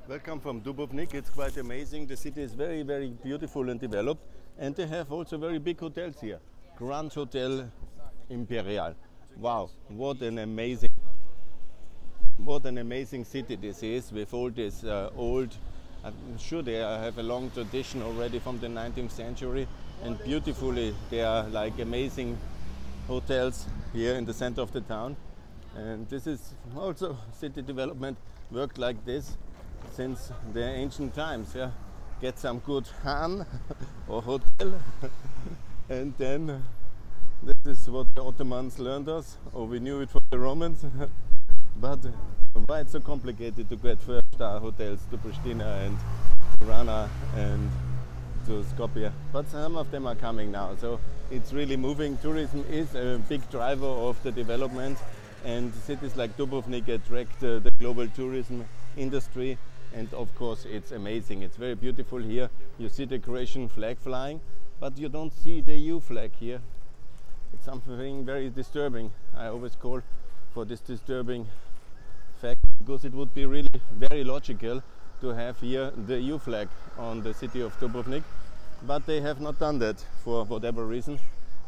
Welcome from Dubrovnik. It's quite amazing. The city is very, very beautiful and developed, and they have also very big hotels here. Grand Hotel Imperial. Wow, what an amazing city this is, with all this old. I'm sure they have a long tradition already from the 19th century, and beautifully there are like amazing hotels here in the center of the town. And this is also city development worked like this since the ancient times. Yeah, get some good Hahn or hotel, and then this is what the Ottomans learned us, or we knew it from the Romans. But why it's so complicated to get first-star hotels to Pristina and Tirana and to Skopje? But some of them are coming now, so it's really moving. Tourism is a big driver of the development, and cities like Dubrovnik attract the global tourism industry. And of course it's amazing. It's very beautiful here. You see the Croatian flag flying, but you don't see the EU flag here. It's something very disturbing. I always call for this disturbing fact, because it would be really very logical to have here the EU flag on the city of Dubrovnik, but they have not done that for whatever reason.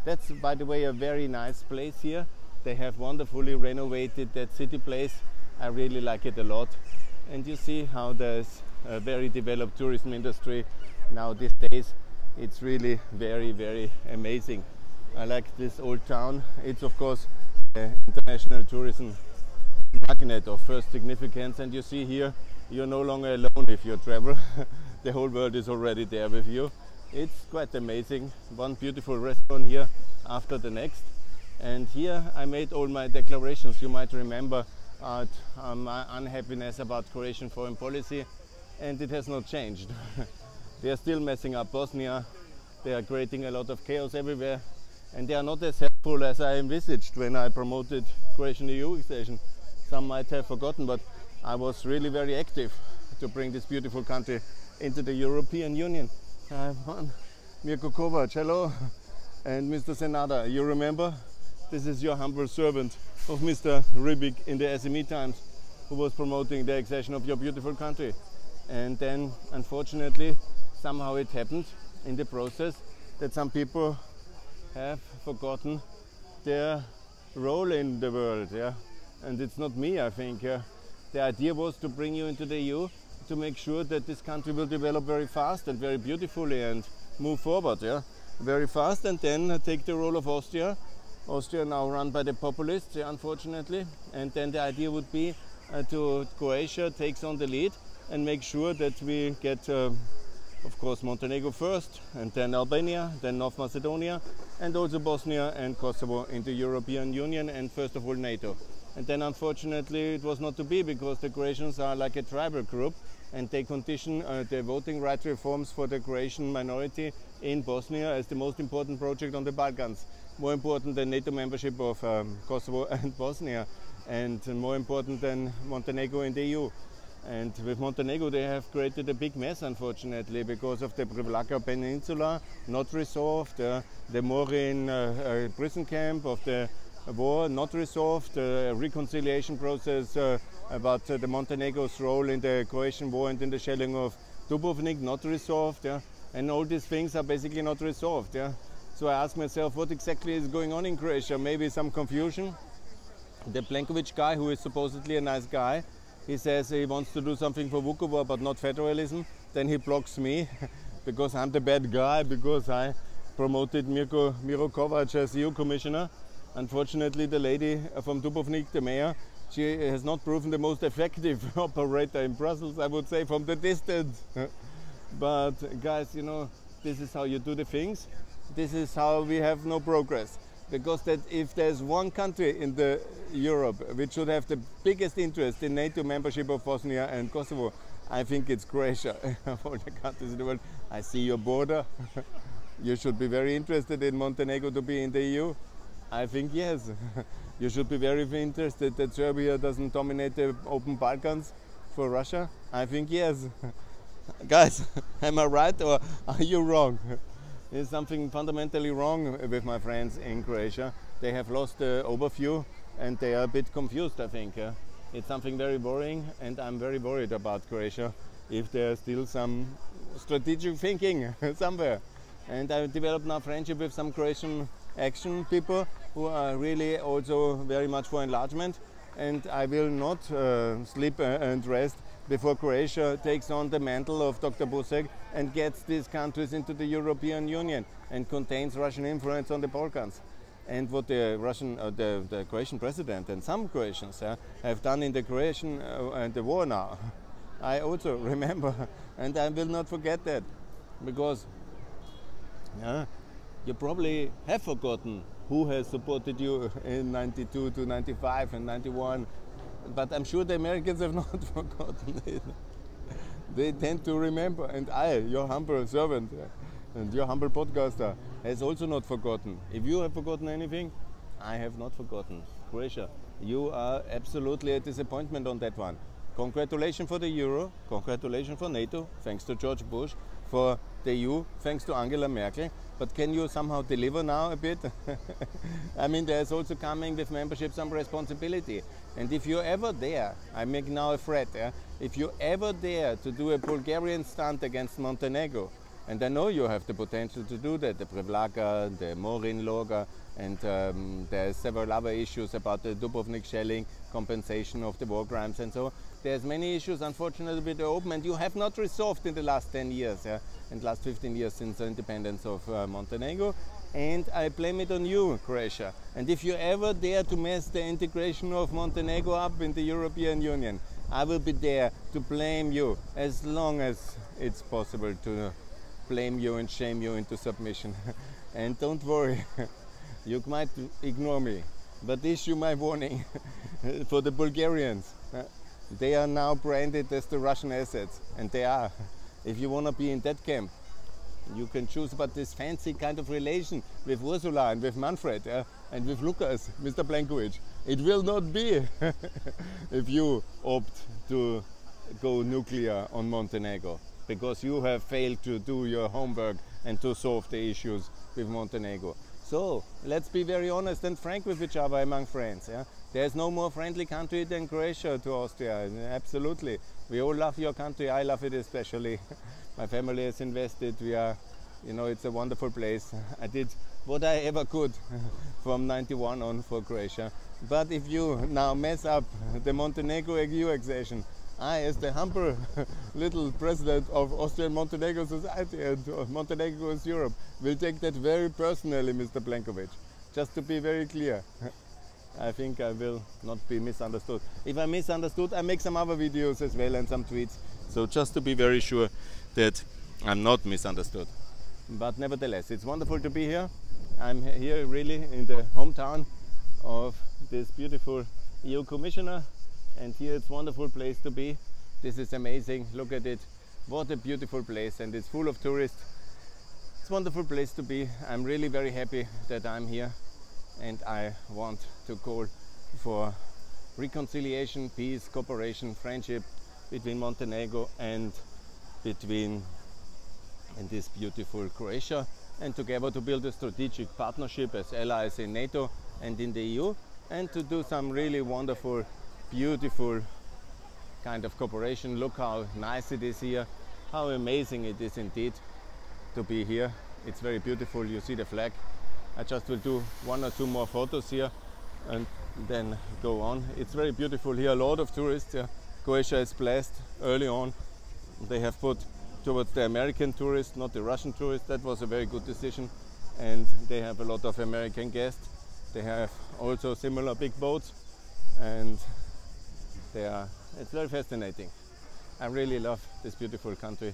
That's, by the way, a very nice place here. They have wonderfully renovated that city place. I really like it a lot. And you see how there's a very developed tourism industry now these days. It's really very, very amazing. I like this old town. It's of course an international tourism magnet of first significance, and you see here you're no longer alone if you travel. The whole world is already there with you. It's quite amazing. One beautiful restaurant here after the next. And here I made all my declarations. You might remember my unhappiness about Croatian foreign policy, and it has not changed. They are still messing up Bosnia. They are creating a lot of chaos everywhere, and they are not as helpful as I envisaged when I promoted Croatian EU accession. Some might have forgotten, but I was really very active to bring this beautiful country into the European Union. Mirko Kovac, hello, and Mr. Senada, you remember? This is your humble servant of Mr. Ribik in the SME Times, who was promoting the accession of your beautiful country. And then, unfortunately, somehow it happened in the process that some people have forgotten their role in the world. Yeah? And it's not me, I think. The idea was to bring you into the EU, to make sure that this country will develop very fast and very beautifully and move forward, yeah? Very fast, and then take the role of Austria. Austria now run by the populists, unfortunately, and then the idea would be to Croatia takes on the lead and make sure that we get, of course, Montenegro first, and then Albania, then North Macedonia, and also Bosnia and Kosovo in the European Union, and first of all NATO. And then unfortunately it was not to be, because the Croatians are like a tribal group, and they condition the voting right reforms for the Croatian minority in Bosnia as the most important project on the Balkans. More important than NATO membership of Kosovo and Bosnia, and more important than Montenegro in the EU. And with Montenegro they have created a big mess, unfortunately, because of the Prevlaka Peninsula not resolved, the Morin prison camp of the war not resolved, the reconciliation process about the Montenegro's role in the Croatian war and in the shelling of Dubrovnik not resolved, yeah? And all these things are basically not resolved. Yeah? So I ask myself, what exactly is going on in Croatia? Maybe some confusion. The Plenković guy, who is supposedly a nice guy, he says he wants to do something for Vukovar but not federalism. Then he blocks me because I'm the bad guy, because I promoted Miro Kovac as EU commissioner. Unfortunately, the lady from Dubrovnik, the mayor, she has not proven the most effective operator in Brussels, I would say, from the distance. But guys, you know, this is how you do the things. This is how we have no progress. Because that if there's one country in the Europe which should have the biggest interest in NATO membership of Bosnia and Kosovo, I think it's Croatia. Of all the countries in the world, I see your border. You should be very interested in Montenegro to be in the EU. I think yes. You should be very interested that Serbia doesn't dominate the open Balkans for Russia. I think yes. Guys, am I right or are you wrong? There's something fundamentally wrong with my friends in Croatia. They have lost the overview and they are a bit confused, I think. It's something very worrying, and I'm very worried about Croatia if there's still some strategic thinking somewhere. And I've developed now friendship with some Croatian action people who are really also very much for enlargement. And I will not sleep and rest before Croatia takes on the mantle of Dr. Buzek and gets these countries into the European Union and contains Russian influence on the Balkans. And what the Croatian president and some Croatians have done in the Croatian and the war now, I also remember, and I will not forget that, because you probably have forgotten who has supported you in 92 to 95 and 91, but I'm sure the Americans have not forgotten it. They tend to remember, and I, your humble servant and your humble podcaster, has also not forgotten. If you have forgotten anything, I have not forgotten. Croatia, you are absolutely a disappointment on that one. Congratulations for the Euro, congratulations for NATO, thanks to George Bush, for the EU, thanks to Angela Merkel. But can you somehow deliver now a bit? I mean, there's also coming with membership some responsibility. And if you're ever there, I make now a threat, if you're ever there to do a Bulgarian stunt against Montenegro, and I know you have the potential to do that, the Prevlaka, the Morin Loga, and there's several other issues about the Dubrovnik shelling, compensation of the war crimes and so. There's many issues, unfortunately, with the open, and you have not resolved in the last 10 years, and last 15 years since the independence of Montenegro. And I blame it on you, Croatia. And if you ever dare to mess the integration of Montenegro up in the European Union, I will be there to blame you as long as it's possible to blame you and shame you into submission. And don't worry, you might ignore me, but issue my warning for the Bulgarians. They are now branded as the Russian assets, and they are. If you want to be in that camp, you can choose about this fancy kind of relation with Ursula and with Manfred and with Lucas, Mr. Plenković. It will not be if you opt to go nuclear on Montenegro, because you have failed to do your homework and to solve the issues with Montenegro. So let's be very honest and frank with each other among friends. There's no more friendly country than Croatia to Austria, absolutely. We all love your country, I love it especially. My family has invested, we are, it's a wonderful place. I did what I ever could from 91 on for Croatia. But if you now mess up the Montenegro EU accession, I, as the humble little president of Austrian Montenegro Society and Montenegro is Europe, will take that very personally, Mr. Plenković. Just to be very clear, I think I will not be misunderstood. If I'm misunderstood, I make some other videos as well and some tweets. So just to be very sure that I'm not misunderstood. But nevertheless, it's wonderful to be here. I'm here really in the hometown of this beautiful EU Commissioner. And here it's a wonderful place to be. This is amazing, look at it. What a beautiful place, and it's full of tourists. It's a wonderful place to be. I'm really very happy that I'm here, and I want to call for reconciliation, peace, cooperation, friendship between Montenegro and between this beautiful Croatia, and together to build a strategic partnership as allies in NATO and in the EU, and to do some really wonderful, beautiful kind of cooperation. Look how nice it is here, how amazing it is indeed to be here. It's very beautiful, you see the flag. I just will do one or two more photos here and then go on. It's very beautiful here, a lot of tourists. Croatia is blessed early on. They have put towards the American tourists, not the Russian tourists. That was a very good decision, and they have a lot of American guests. They have also similar big boats, and it's very fascinating. I really love this beautiful country,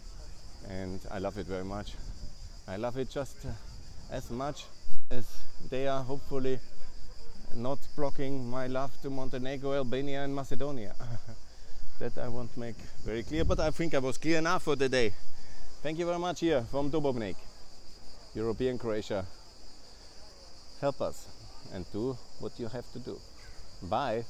and I love it very much. I love it just as much as they are hopefully not blocking my love to Montenegro, Albania and Macedonia. That I want to make very clear, but I think I was clear enough for the day. Thank you very much here from Dubrovnik, European Croatia. Help us and do what you have to do. Bye.